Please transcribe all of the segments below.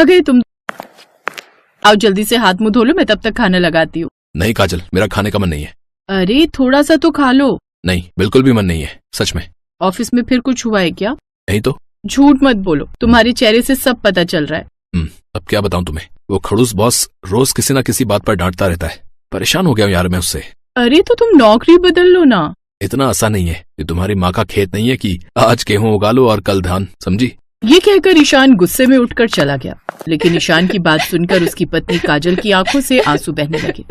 आ गए तुम। आओ जल्दी से हाथ मुंह धो लो, मैं तब तक खाना लगाती हूँ। नहीं काजल, मेरा खाने का मन नहीं है। अरे थोड़ा सा तो खा लो। नहीं, बिल्कुल भी मन नहीं है, सच में। ऑफिस में फिर कुछ हुआ है क्या? नहीं तो। झूठ मत बोलो, तुम्हारे चेहरे से सब पता चल रहा है। अब क्या बताऊं तुम्हें, वो खड़ूस बॉस रोज किसी ना किसी बात पर डांटता रहता है। परेशान हो गया हूं यार मैं उससे। अरे तो तुम नौकरी बदल लो ना। इतना आसान नहीं है, ये तुम्हारी माँ का खेत नहीं है कि आज गेहूं उगा लो और कल धान, समझी? ये कहकर ईशान गुस्से में उठकर चला गया, लेकिन ईशान की बात सुनकर उसकी पत्नी काजल की आंखों से आंसू बहने लगे।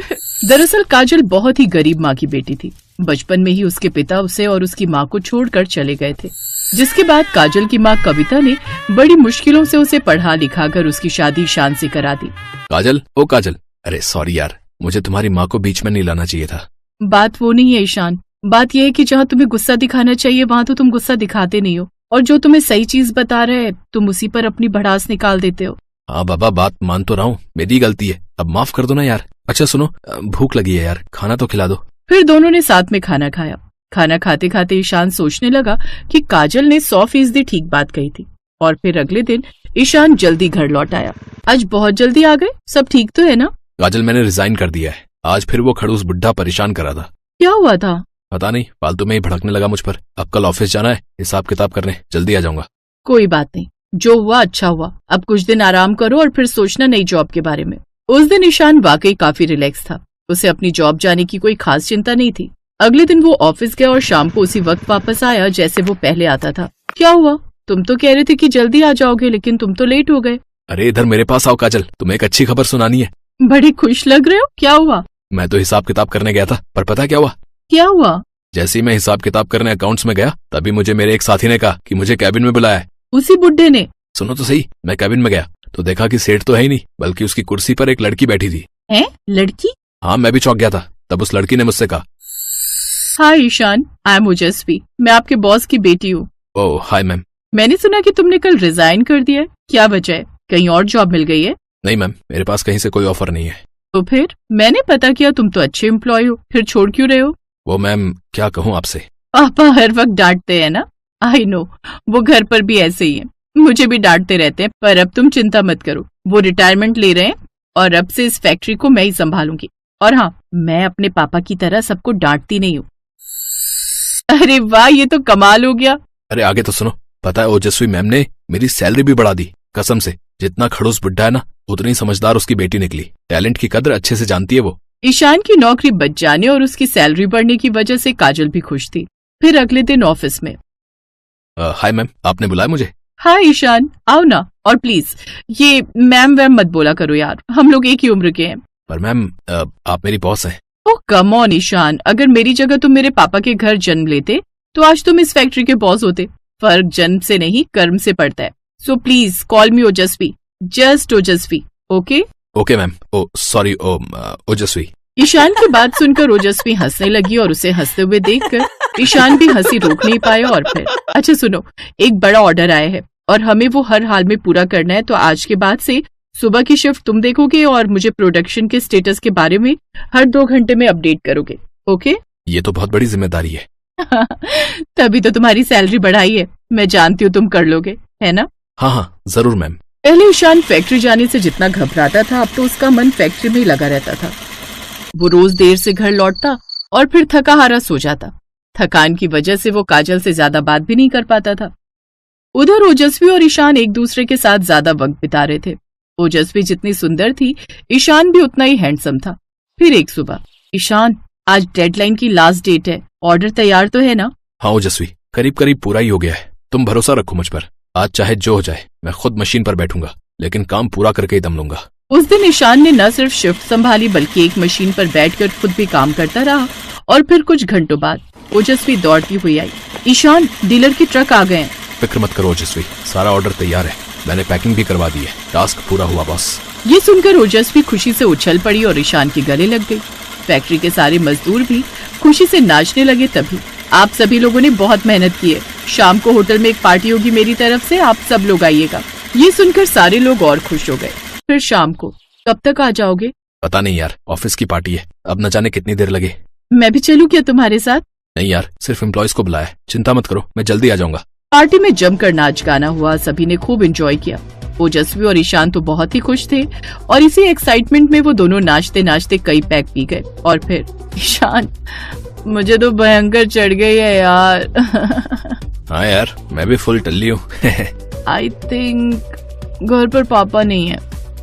दरअसल काजल बहुत ही गरीब माँ की बेटी थी। बचपन में ही उसके पिता उसे और उसकी माँ को छोड़कर चले गए थे, जिसके बाद काजल की माँ कविता ने बड़ी मुश्किलों से उसे पढ़ा लिखा कर उसकी शादी ईशान से करा दी। काजल, ओ काजल, अरे सॉरी यार, मुझे तुम्हारी माँ को बीच में नहीं लाना चाहिए था। बात वो नहीं है ईशान, बात यह है कि जहाँ तुम्हें गुस्सा दिखाना चाहिए वहाँ तो तुम गुस्सा दिखाते नहीं हो, और जो तुम्हें सही चीज बता रहे हैं तुम उसी पर अपनी भड़ास निकाल देते हो। हाँ बाबा, बात मान तो रहा हूँ, मेरी गलती है, अब माफ कर दो ना यार। अच्छा सुनो, भूख लगी है यार, खाना तो खिला दो। फिर दोनों ने साथ में खाना खाया। खाना खाते खाते ईशान सोचने लगा कि काजल ने 100% ठीक बात कही थी। और फिर अगले दिन ईशान जल्दी घर लौट आया। आज बहुत जल्दी आ गए, सब ठीक तो है ना? काजल, मैंने रिजाइन कर दिया है। आज फिर वो खड़ूस बुड्ढा परेशान करा था। क्या हुआ था? पता नहीं, फालतू में ही भड़कने लगा मुझ पर। अब कल ऑफिस जाना है, हिसाब किताब करने, जल्दी आ जाऊंगा। कोई बात नहीं, जो हुआ अच्छा हुआ। अब कुछ दिन आराम करो और फिर सोचना नई जॉब के बारे में। उस दिन ईशान वाकई काफी रिलैक्स था। उसे अपनी जॉब जाने की कोई खास चिंता नहीं थी। अगले दिन वो ऑफिस गया और शाम को उसी वक्त वापस आया जैसे वो पहले आता था। क्या हुआ? तुम तो कह रहे थे कि जल्दी आ जाओगे, लेकिन तुम तो लेट हो गए। अरे इधर मेरे पास आओ काजल, तुम्हें एक अच्छी खबर सुनानी है। बड़ी खुश लग रहे हो, क्या हुआ? मैं तो हिसाब किताब करने गया था, पर पता क्या हुआ? क्या हुआ? जैसे ही मैं हिसाब किताब करने अकाउंट्स में गया, तभी मुझे मेरे एक साथी ने कहा कि मुझे कैबिन में बुलाया है। उसी बुड्ढे ने? सुनो तो सही, मैं कैबिन में गया तो देखा कि सेठ तो है ही नहीं, बल्कि उसकी कुर्सी पर एक लड़की बैठी थी। हैं? लड़की? हाँ, मैं भी चौंक गया था। तब उस लड़की ने मुझसे कहा, हाय ईशान, आई एम ओजस्वी, मैं आपके बॉस की बेटी हूँ। ओह हाय मैम। मैंने सुना कि तुमने कल रिजाइन कर दिया है, क्या वजह है? कहीं और जॉब मिल गई है? नहीं मैम, मेरे पास कहीं से कोई ऑफर नहीं है। तो फिर? मैंने पता किया तुम तो अच्छे एम्प्लॉय हो, फिर छोड़ क्यों रहे हो? वो मैम, क्या कहूँ आपसे। पापा हर वक्त डांटते हैं ना। आई नो, वो घर पर भी ऐसे ही है, मुझे भी डांटते रहते हैं। पर अब तुम चिंता मत करो, वो रिटायरमेंट ले रहे हैं और अब से इस फैक्ट्री को मैं ही संभालूंगी। और हाँ, मैं अपने पापा की तरह सबको डांटती नहीं हूँ। अरे वाह, ये तो कमाल हो गया। अरे आगे तो सुनो। पता है ओजस्वी मैम ने मेरी सैलरी भी बढ़ा दी, कसम से। जितना खड़ूस बुड्ढा है ना, उतनी समझदार उसकी बेटी निकली। टैलेंट की कदर अच्छे से जानती है वो। ईशान की नौकरी बच जाने और उसकी सैलरी बढ़ने की वजह से काजल भी खुश थी। फिर अगले दिन ऑफिस में। हाय मैम, आपने बुलाया मुझे? हाय ईशान, आओ ना। और प्लीज ये मैम वैम मत बोला करो यार, हम लोग एक ही उम्र के हैं। पर मैम, आप मेरी बॉस हैं। ओह कम ऑन ईशान, अगर मेरी जगह तुम मेरे पापा के घर जन्म लेते तो आज तुम इस फैक्ट्री के बॉस होते। फर्क जन्म से नहीं, कर्म से पड़ता है। So please call me Ojaswi, just Ojaswi. Okay? Okay ma'am. Oh sorry, Ojaswi. Ishan की बात सुनकर ओजस्वी हंसने लगी और उसे हंसते हुए देखकर ईशान भी हंसी रोक नहीं पाया। और फिर अच्छा सुनो, एक बड़ा ऑर्डर आया है और हमें वो हर हाल में पूरा करना है। तो आज के बाद से सुबह की शिफ्ट तुम देखोगे और मुझे प्रोडक्शन के स्टेटस के बारे में हर 2 घंटे में अपडेट करोगे। ओके? ये तो बहुत बड़ी जिम्मेदारी है। तभी तो तुम्हारी सैलरी बढ़ाई है, मैं जानती हूँ तुम कर लोगे, है ना? हाँ हाँ जरूर मैम। पहले ईशान फैक्ट्री जाने से जितना घबराता था, अब तो उसका मन फैक्ट्री में ही लगा रहता था। वो रोज देर से घर लौटता और फिर थका हारा सो जाता। थकान की वजह से वो काजल से ज्यादा बात भी नहीं कर पाता था। उधर ओजस्वी और ईशान एक दूसरे के साथ ज्यादा वक्त बिता रहे थे। ओजस्वी जितनी सुंदर थी, ईशान भी उतना ही हैंडसम था। फिर एक सुबह, ईशान आज डेडलाइन की लास्ट डेट है, ऑर्डर तैयार तो है ना? हाँ ओजस्वी, करीब करीब पूरा ही हो गया है। तुम भरोसा रखो मुझ पर, आज चाहे जो हो जाए मैं खुद मशीन पर बैठूंगा, लेकिन काम पूरा करके ही दम लूंगा। उस दिन ईशान ने न सिर्फ शिफ्ट संभाली बल्कि एक मशीन पर बैठकर खुद भी काम करता रहा। और फिर कुछ घंटों बाद ओजस्वी दौड़ती हुई आई। ईशान, डीलर के ट्रक आ गए हैं। फिक्र मत करो ओजस्वी, सारा ऑर्डर तैयार है, मैंने पैकिंग भी करवा दी है, टास्क पूरा हुआ बॉस। ये सुनकर ओजस्वी खुशी से उछल पड़ी और ईशान के गले लग गई। फैक्ट्री के सारे मजदूर भी खुशी से नाचने लगे। तभी आप सभी लोगों ने बहुत मेहनत की है, शाम को होटल में एक पार्टी होगी मेरी तरफ से, आप सब लोग आइएगा। ये सुनकर सारे लोग और खुश हो गए। फिर शाम को कब तक आ जाओगे? पता नहीं यार, ऑफिस की पार्टी है, अब न जाने कितनी देर लगे। मैं भी चलूं क्या तुम्हारे साथ? नहीं यार, सिर्फ एम्प्लॉयज को बुलाया है, चिंता मत करो, मैं जल्दी आ जाऊंगा। पार्टी में जमकर नाच गाना हुआ, सभी ने खूब एंजॉय किया। ओजस्वी और ईशान तो बहुत ही खुश थे और इसी एक्साइटमेंट में वो दोनों नाचते नाचते कई पैक पी गए। और फिर ईशान, मुझे तो भयंकर चढ़ गई है यार। हाँ यार, मैं भी फुल टल्ली हूँ। आई थिंक घर पर पापा नहीं है,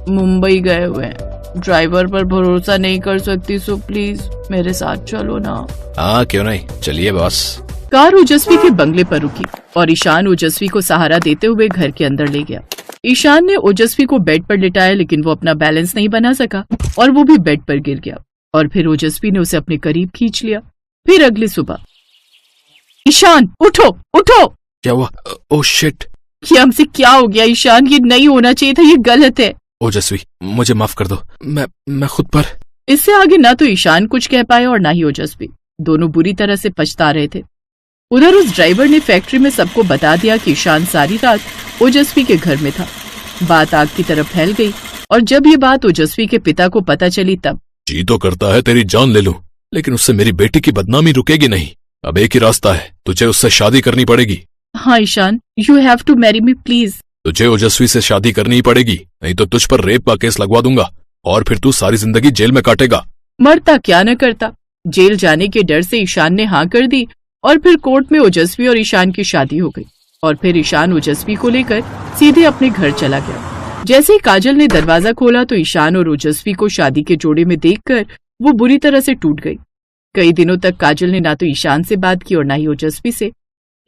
मुंबई गए हुए हैं। ड्राइवर पर भरोसा नहीं कर सकती, सो प्लीज मेरे साथ चलो ना। हाँ क्यों नहीं, चलिए बॉस। कार ओजस्वी के बंगले पर रुकी और ईशान ओजस्वी को सहारा देते हुए घर के अंदर ले गया। ईशान ने ओजस्वी को बेड पर लिटाया, लेकिन वो अपना बैलेंस नहीं बना सका और वो भी बेड पर गिर गया। और फिर ओजस्वी ने उसे अपने करीब खींच लिया। फिर अगली सुबह, ईशान उठो उठो। क्या हुआ? Oh shit. ये हमसे क्या हो गया ईशान? ये नहीं होना चाहिए था, ये गलत है। ओजस्वी मुझे माफ कर दो, मैं खुद पर। इससे आगे ना तो ईशान कुछ कह पाए और ना ही ओजस्वी। दोनों बुरी तरह से पछता रहे थे। उधर उस ड्राइवर ने फैक्ट्री में सबको बता दिया कि ईशान सारी रात ओजस्वी के घर में था। बात आग की तरफ फैल गई और जब ये बात ओजस्वी के पिता को पता चली तब। जी तो करता है तेरी जान ले लूं, लेकिन उससे मेरी बेटी की बदनामी रुकेगी नहीं। अब एक ही रास्ता है, तुझे उससे शादी करनी पड़ेगी। हाँ Ishaan, you have to marry me please. तुझे ओजस्वी से शादी करनी ही पड़ेगी, नहीं तो तुझ पर रेप का केस लगवा दूंगा और फिर तू सारी जिंदगी जेल में काटेगा। मरता क्या न करता। जेल जाने के डर से ईशान ने हाँ कर दी और फिर कोर्ट में ओजस्वी और ईशान की शादी हो गई। और फिर ईशान ओजस्वी को लेकर सीधे अपने घर चला गया। जैसे ही काजल ने दरवाजा खोला तो ईशान और ओजस्वी को शादी के जोड़े में देखकर वो बुरी तरह से टूट गई। कई दिनों तक काजल ने ना तो ईशान से बात की और ना ही ओजस्वी से।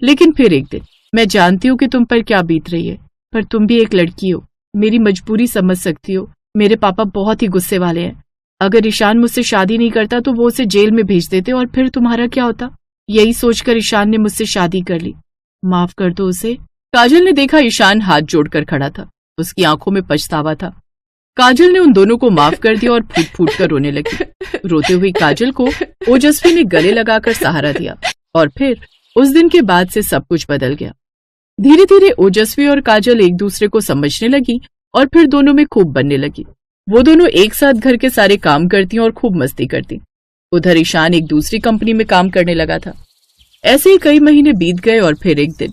लेकिन फिर एक दिन, मैं जानती हूँ कि तुम पर क्या बीत रही है, पर तुम भी एक लड़की हो, मेरी मजबूरी समझ सकती हो। मेरे पापा बहुत ही गुस्से वाले हैं। अगर ईशान मुझसे शादी नहीं करता तो वो उसे जेल में भेज देते और फिर तुम्हारा क्या होता। यही सोचकर ईशान ने मुझसे शादी कर ली। माफ कर दो उसे। काजल ने देखा ईशान हाथ जोड़कर खड़ा था। उसकी आंखों में पछतावा था। काजल ने उन दोनों को माफ कर दिया और फूट फूट कर रोने लगी। रोते हुई काजल को ओजस्वी ने गले लगाकर सहारा दिया और फिर उस दिन के बाद से सब कुछ बदल गया। धीरे धीरे ओजस्वी और काजल एक दूसरे को समझने लगी और फिर दोनों में खूब बनने लगी। वो दोनों एक साथ घर के सारे काम करती और खूब मस्ती करती। उधर ईशान एक दूसरी कंपनी में काम करने लगा था। ऐसे ही कई महीने बीत गए और फिर एक दिन।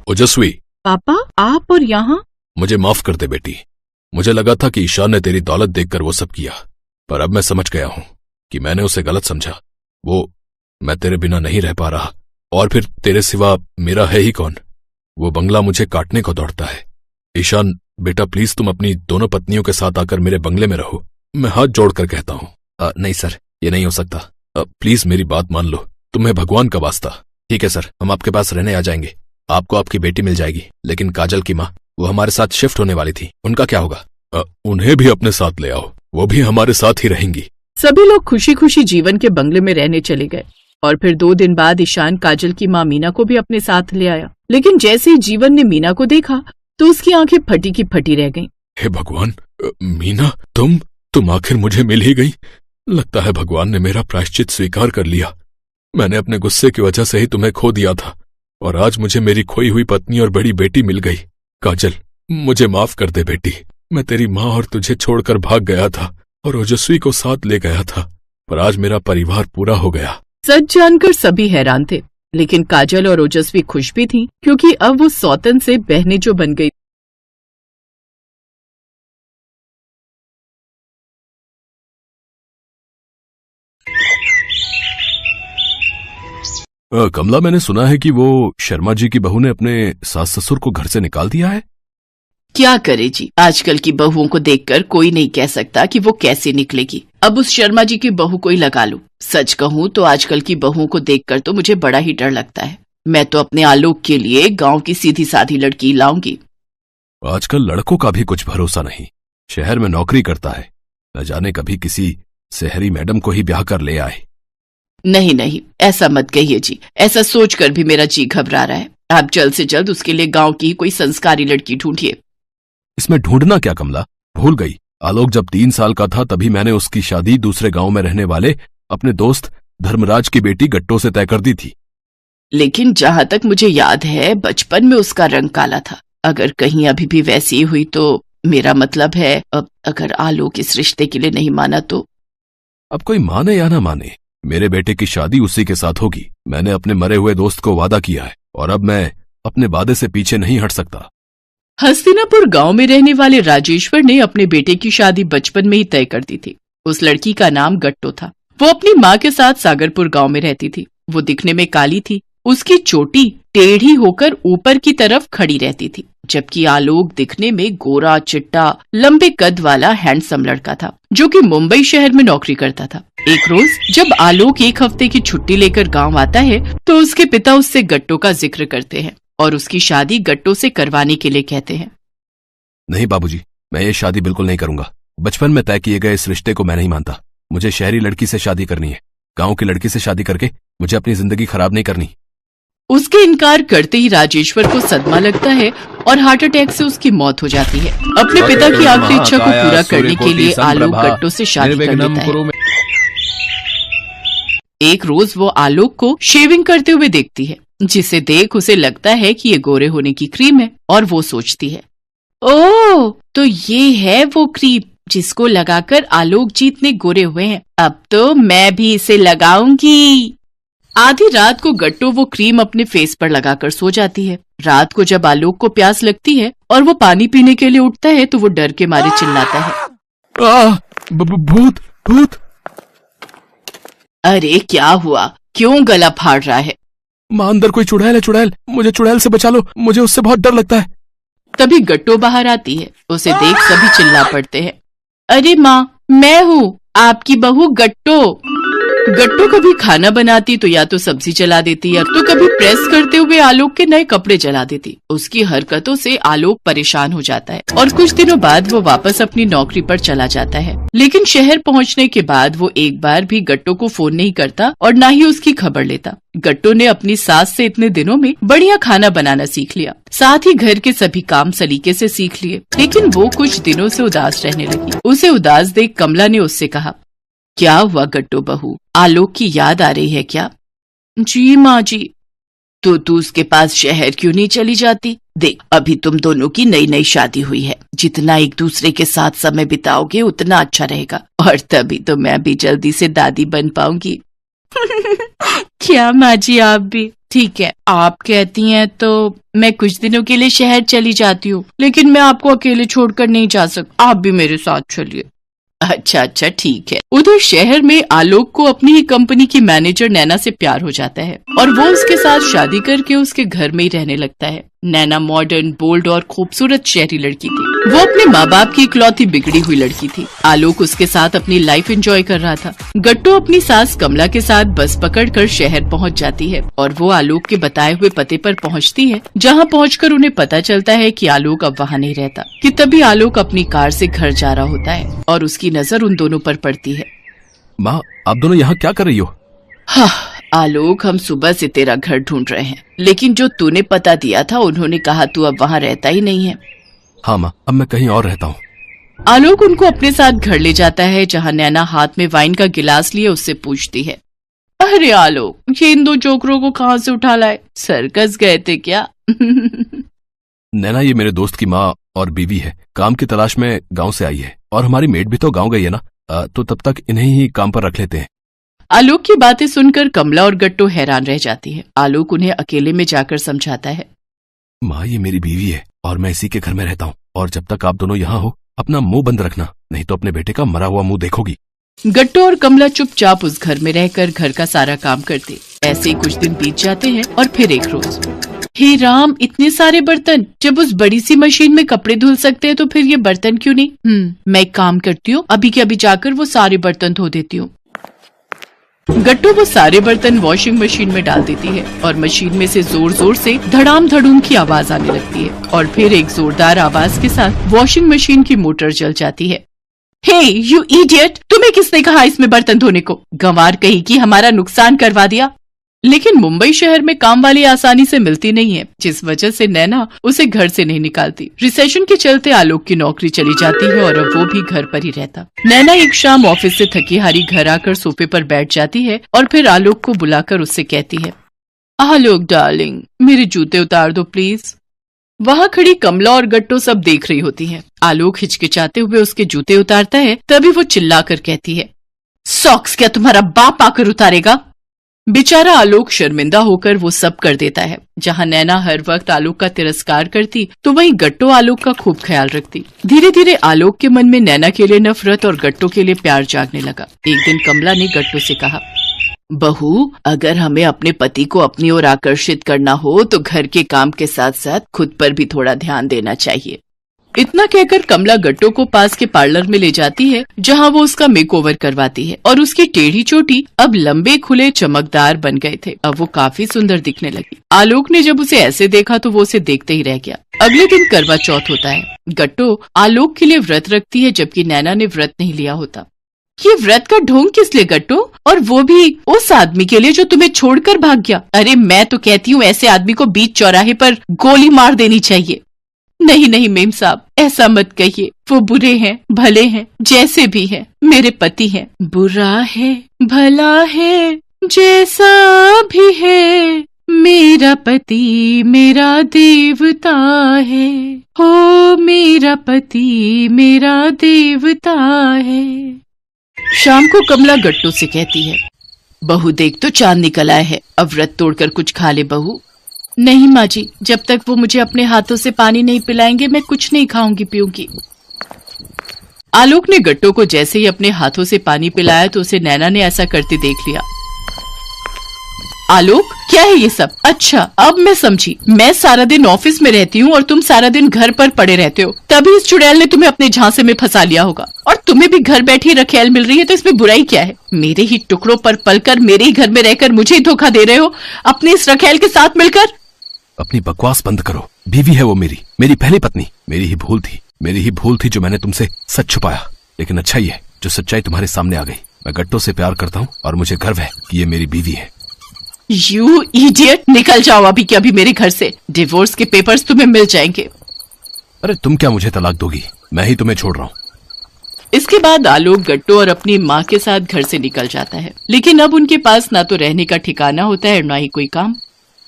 ओजस्वी। पापा, आप और यहाँ? मुझे माफ कर दे बेटी। मुझे लगा था कि ईशान ने तेरी दौलत देखकर वो सब किया, पर अब मैं समझ गया हूं कि मैंने उसे गलत समझा। मैं तेरे बिना नहीं रह पा रहा और फिर तेरे सिवा मेरा है ही कौन। वो बंगला मुझे काटने को दौड़ता है। ईशान बेटा, प्लीज तुम अपनी दोनों पत्नियों के साथ आकर मेरे बंगले में रहो। मैं हाथ जोड़कर कहता हूँ। नहीं सर, ये नहीं हो सकता। प्लीज मेरी बात मान लो, तुम्हें भगवान का वास्ता। ठीक है सर, हम आपके पास रहने आ जाएंगे। आपको आपकी बेटी मिल जाएगी, लेकिन काजल की माँ, वो हमारे साथ शिफ्ट होने वाली थी, उनका क्या होगा? उन्हें भी अपने साथ ले आओ, वो भी हमारे साथ ही रहेंगी। सभी लोग खुशी खुशी जीवन के बंगले में रहने चले गए और फिर 2 दिन बाद ईशान काजल की माँ मीना को भी अपने साथ ले आया। लेकिन जैसे ही जीवन ने मीना को देखा तो उसकी आंखें फटी की फटी रह गईं। हे भगवान, मीना, तुम आखिर मुझे मिल ही गई। लगता है भगवान ने मेरा प्रायश्चित स्वीकार कर लिया। मैंने अपने गुस्से की वजह से ही तुम्हें खो दिया था और आज मुझे मेरी खोई हुई पत्नी और बड़ी बेटी मिल गई। काजल, मुझे माफ कर दे बेटी। मैं तेरी माँ और तुझे छोड़कर भाग गया था और ओजस्वी को साथ ले गया था, पर आज मेरा परिवार पूरा हो गया। सच जानकर सभी हैरान थे, लेकिन काजल और ओजस्वी खुश भी थीं, क्योंकि अब वो सौतन से बहनें जो बन गई। कमला, मैंने सुना है कि वो शर्मा जी की बहू ने अपने सास ससुर को घर से निकाल दिया है। क्या करे जी, आजकल की बहुओं को देखकर कोई नहीं कह सकता कि वो कैसे निकलेगी। अब उस शर्मा जी की बहू को ही लगा लो। सच कहूँ तो आजकल की बहुओं को देखकर तो मुझे बड़ा ही डर लगता है। मैं तो अपने आलोक के लिए गांव की सीधी साधी लड़की लाऊंगी। आजकल लड़कों का भी कुछ भरोसा नहीं। शहर में नौकरी करता है, न जाने कभी किसी शहरी मैडम को ही ब्याह कर ले आए। नहीं नहीं, ऐसा मत कहिए जी। ऐसा सोचकर भी मेरा जी घबरा रहा है। आप जल्द से जल्द उसके लिए गांव की कोई संस्कारी लड़की ढूंढिए। इसमें ढूंढना क्या कमला, भूल गई? आलोक जब 3 साल का था तभी मैंने उसकी शादी दूसरे गांव में रहने वाले अपने दोस्त धर्मराज की बेटी गट्टो से तय कर दी थी। लेकिन जहां तक मुझे याद है, बचपन में उसका रंग काला था। अगर कहीं अभी भी वैसी हुई तो मेरा मतलब है, अब अगर आलोक इस रिश्ते के लिए नहीं माना तो। अब कोई माने या ना माने, मेरे बेटे की शादी उसी के साथ होगी। मैंने अपने मरे हुए दोस्त को वादा किया है और अब मैं अपने वादे से पीछे नहीं हट सकता। हस्तिनापुर गांव में रहने वाले राजेश्वर ने अपने बेटे की शादी बचपन में ही तय कर दी थी। उस लड़की का नाम गट्टो था। वो अपनी माँ के साथ सागरपुर गांव में रहती थी। वो दिखने में काली थी। उसकी चोटी टेढ़ी होकर ऊपर की तरफ खड़ी रहती थी, जबकि आलोक दिखने में गोरा चिट्टा लंबे कद वाला हैंडसम लड़का था, जो कि मुंबई शहर में नौकरी करता था। एक रोज जब आलोक एक हफ्ते की छुट्टी लेकर गांव आता है तो उसके पिता उससे गट्टो का जिक्र करते हैं और उसकी शादी गट्टो से करवाने के लिए कहते हैं। नहीं बाबूजी, मैं ये शादी बिल्कुल नहीं करूंगा। बचपन में तय किए गए इस रिश्ते को मैं नहीं मानता। मुझे शहरी लड़की से शादी करनी है। गांव की लड़की से शादी करके मुझे अपनी जिंदगी खराब नहीं करनी। उसके इनकार करते ही राजेश्वर को सदमा लगता है और हार्ट अटैक से उसकी मौत हो जाती है। अपने पिता की आखिरी इच्छा को पूरा करने के लिए आलोक गट्टो से शादी कर लेता है। एक रोज वो आलोक को शेविंग करते हुए देखती है, जिसे देख उसे लगता है कि ये गोरे होने की क्रीम है और वो सोचती है, ओह तो ये है वो क्रीम जिसको लगाकर आलोक जी इतने गोरे हुए हैं। अब तो मैं भी इसे लगाऊंगी। आधी रात को गट्टो वो क्रीम अपने फेस पर लगाकर सो जाती है। रात को जब आलोक को प्यास लगती है और वो पानी पीने के लिए उठता है तो वो डर के मारे चिल्लाता है, भूत भूत। अरे क्या हुआ, क्यों गला फाड़ रहा है? माँ अंदर कोई चुड़ैल है, चुड़ैल। मुझे चुड़ैल से बचा लो, मुझे उससे बहुत डर लगता है। तभी गट्टो बाहर आती है। उसे देख सभी चिल्ला पड़ते हैं, अरे माँ मैं हूँ, आपकी बहू गट्टो। गट्टो कभी खाना बनाती तो या तो सब्जी जला देती या तो कभी प्रेस करते हुए आलोक के नए कपड़े जला देती। उसकी हरकतों से आलोक परेशान हो जाता है और कुछ दिनों बाद वो वापस अपनी नौकरी पर चला जाता है। लेकिन शहर पहुंचने के बाद वो एक बार भी गट्टो को फोन नहीं करता और न ही उसकी खबर लेता। गट्टो ने अपनी सास से इतने दिनों में बढ़िया खाना बनाना सीख लिया, साथ ही घर के सभी काम सलीके से सीख लिए। लेकिन वो कुछ दिनों से उदास रहने लगी। उसे उदास देख कमला ने उससे कहा, क्या हुआ गट्टो बहू, आलोक की याद आ रही है क्या? जी माँ जी। तो तू उसके पास शहर क्यों नहीं चली जाती? देख अभी तुम दोनों की नई नई शादी हुई है, जितना एक दूसरे के साथ समय बिताओगे उतना अच्छा रहेगा, और तभी तो मैं भी जल्दी से दादी बन पाऊंगी। क्या माँ जी, आप भी ठीक है, आप कहती हैं तो मैं कुछ दिनों के लिए शहर चली जाती हूँ, लेकिन मैं आपको अकेले छोड़कर नहीं जा सकती, आप भी मेरे साथ चलिए। अच्छा अच्छा ठीक है। उधर शहर में आलोक को अपनी ही कंपनी की मैनेजर नैना से प्यार हो जाता है और वो उसके साथ शादी करके उसके घर में ही रहने लगता है। नैना मॉडर्न, बोल्ड और खूबसूरत शहरी लड़की थी। वो अपने माँ बाप की इकलौती बिगड़ी हुई लड़की थी। आलोक उसके साथ अपनी लाइफ एंजॉय कर रहा था। गट्टो अपनी सास कमला के साथ बस पकड़कर शहर पहुंच जाती है और वो आलोक के बताए हुए पते पर पहुंचती है, जहां पहुंचकर उन्हें पता चलता है कि आलोक अब वहां नहीं रहता। कि तभी आलोक अपनी कार से घर जा रहा होता है और उसकी नजर उन दोनों पर पड़ती है। माँ आप दोनों यहाँ क्या कर रही हो? हाँ आलोक, हम सुबह से तेरा घर ढूंढ रहे हैं, लेकिन जो तूने पता दिया था उन्होंने कहा तू अब वहाँ रहता ही नहीं है। हाँ माँ, अब मैं कहीं और रहता हूँ। आलोक उनको अपने साथ घर ले जाता है, जहाँ नैना हाथ में वाइन का गिलास लिए उससे पूछती है, अरे आलोक, ये इन दो जोकरों को कहाँ से उठा लाए? सर्कस गए थे क्या? नैना ये मेरे दोस्त की माँ और बीवी है, काम की तलाश में गाँव से आई है, और हमारी मेड भी तो गाँव गई है ना, तो तब तक इन्हें ही काम पर रख लेते हैं। आलोक की बातें सुनकर कमला और गट्टो हैरान रह जाती है। आलोक उन्हें अकेले में जाकर समझाता है, माँ ये मेरी बीवी है और मैं इसी के घर में रहता हूँ, और जब तक आप दोनों यहाँ हो अपना मुंह बंद रखना, नहीं तो अपने बेटे का मरा हुआ मुंह देखोगी। गट्टो और कमला चुपचाप उस घर में रहकर घर का सारा काम करते। ऐसे ही कुछ दिन बीत जाते हैं और फिर एक रोज, हे राम, इतने सारे बर्तन! जब उस बड़ी सी मशीन में कपड़े धुल सकते हैं तो फिर ये बर्तन क्यों नहीं? मैं एक काम करती हूँ, अभी के अभी जाकर वो सारे बर्तन धो देती हूँ। गट्टू वो सारे बर्तन वॉशिंग मशीन में डाल देती है और मशीन में से जोर जोर से धड़ाम धड़ूम की आवाज आने लगती है और फिर एक जोरदार आवाज के साथ वॉशिंग मशीन की मोटर जल जाती है। हे यू इडियट, तुम्हें किसने कहा इसमें बर्तन धोने को? गंवार कहीं की हमारा नुकसान करवा दिया। लेकिन मुंबई शहर में काम वाली आसानी से मिलती नहीं है, जिस वजह से नैना उसे घर से नहीं निकालती। रिसेशन के चलते आलोक की नौकरी चली जाती है और अब वो भी घर पर ही रहता। नैना एक शाम ऑफिस से थकी हारी घर आकर सोफे पर बैठ जाती है और फिर आलोक को बुलाकर उससे कहती है, आलोक डार्लिंग, मेरे जूते उतार दो प्लीज। वहाँ खड़ी कमला और गट्टो सब देख रही होती है। आलोक हिचकिचाते हुए उसके जूते उतारता है, तभी वो चिल्लाकर कहती है, सॉक्स क्या तुम्हारा बाप आकर उतारेगा? बेचारा आलोक शर्मिंदा होकर वो सब कर देता है। जहाँ नैना हर वक्त आलोक का तिरस्कार करती तो वहीं गट्टू आलोक का खूब ख्याल रखती। धीरे धीरे आलोक के मन में नैना के लिए नफरत और गट्टू के लिए प्यार जागने लगा। एक दिन कमला ने गट्टू से कहा, बहू, अगर हमें अपने पति को अपनी ओर आकर्षित करना हो तो घर के काम के साथ साथ खुद पर भी थोड़ा ध्यान देना चाहिए। इतना कहकर कमला गट्टू को पास के पार्लर में ले जाती है, जहां वो उसका मेकओवर करवाती है और उसकी टेढ़ी चोटी अब लंबे खुले चमकदार बन गए थे। अब वो काफी सुंदर दिखने लगी। आलोक ने जब उसे ऐसे देखा तो वो उसे देखते ही रह गया। अगले दिन करवा चौथ होता है। गट्टू आलोक के लिए व्रत रखती है, जबकि नैना ने व्रत नहीं लिया होता। ये व्रत का ढोंग किस लिए गट्टू, और वो भी उस आदमी के लिए जो तुम्हें छोड़कर भाग गया? अरे मैं तो कहती हूँ ऐसे आदमी को बीच चौराहे पर गोली मार देनी चाहिए। नहीं नहीं मेम साहब, ऐसा मत कहिए। वो बुरे हैं, भले हैं, जैसे भी हैं, मेरे पति हैं। बुरा है, भला है, जैसा भी है, मेरा पति मेरा देवता है। हो मेरा पति मेरा देवता है। शाम को कमला गट्टू से कहती है, बहू देख तो चांद निकल आया है, अब व्रत तोड़कर कुछ खा ले बहू। नहीं माँ जी, जब तक वो मुझे अपने हाथों से पानी नहीं पिलाएंगे मैं कुछ नहीं खाऊंगी पीऊंगी। आलोक ने गट्टू को जैसे ही अपने हाथों से पानी पिलाया तो उसे नैना ने ऐसा करते देख लिया। आलोक, क्या है ये सब? अच्छा अब मैं समझी, मैं सारा दिन ऑफिस में रहती हूँ और तुम सारा दिन घर पर पड़े रहते हो, तभी इस चुड़ैल ने तुम्हें अपने झांसे में फंसा लिया होगा। और तुम्हें भी घर बैठी रखेल मिल रही है तो इसमें बुराई क्या है? मेरे ही टुकड़ों पर पलकर मेरे ही घर में रहकर मुझे ही धोखा दे रहे हो अपनी इस रखेल के साथ मिलकर। अपनी बकवास बंद करो। बीवी है वो मेरी पहली पत्नी। मेरी ही भूल थी जो मैंने तुमसे सच छुपाया। लेकिन अच्छा ही है जो सच्चाई तुम्हारे सामने आ गई। मैं गट्टू से प्यार करता हूँ और मुझे गर्व है कि ये मेरी बीवी है। यू इडियट, निकल जाओ अभी के अभी मेरे घर से। डिवोर्स के पेपर्स तुम्हें मिल जाएंगे। अरे तुम क्या मुझे तलाक दोगी? मैं ही तुम्हें छोड़ रहा हूँ। इसके बाद आलोक गट्टू और अपनी माँ के साथ घर से निकल जाता है। लेकिन अब उनके पास ना तो रहने का ठिकाना होता है, ना ही कोई काम।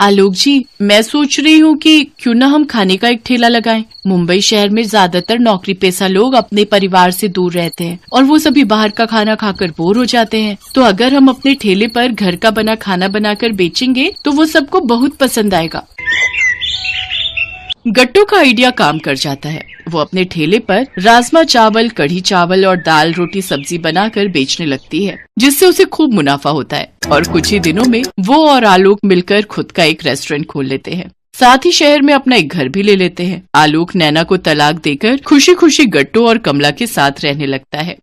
आलोक जी, मैं सोच रही हूँ कि क्यों ना हम खाने का एक ठेला लगाएं। मुंबई शहर में ज्यादातर नौकरी पेशा लोग अपने परिवार से दूर रहते हैं और वो सभी बाहर का खाना खाकर बोर हो जाते हैं। तो अगर हम अपने ठेले पर घर का बना खाना बनाकर बेचेंगे तो वो सबको बहुत पसंद आएगा। गट्टू का आइडिया काम कर जाता है। वो अपने ठेले पर राजमा चावल, कढ़ी चावल और दाल रोटी सब्जी बनाकर बेचने लगती है, जिससे उसे खूब मुनाफा होता है। और कुछ ही दिनों में वो और आलोक मिलकर खुद का एक रेस्टोरेंट खोल लेते हैं। साथ ही शहर में अपना एक घर भी ले लेते हैं। आलोक नैना को तलाक देकर खुशी खुशी गट्टू और कमला के साथ रहने लगता है।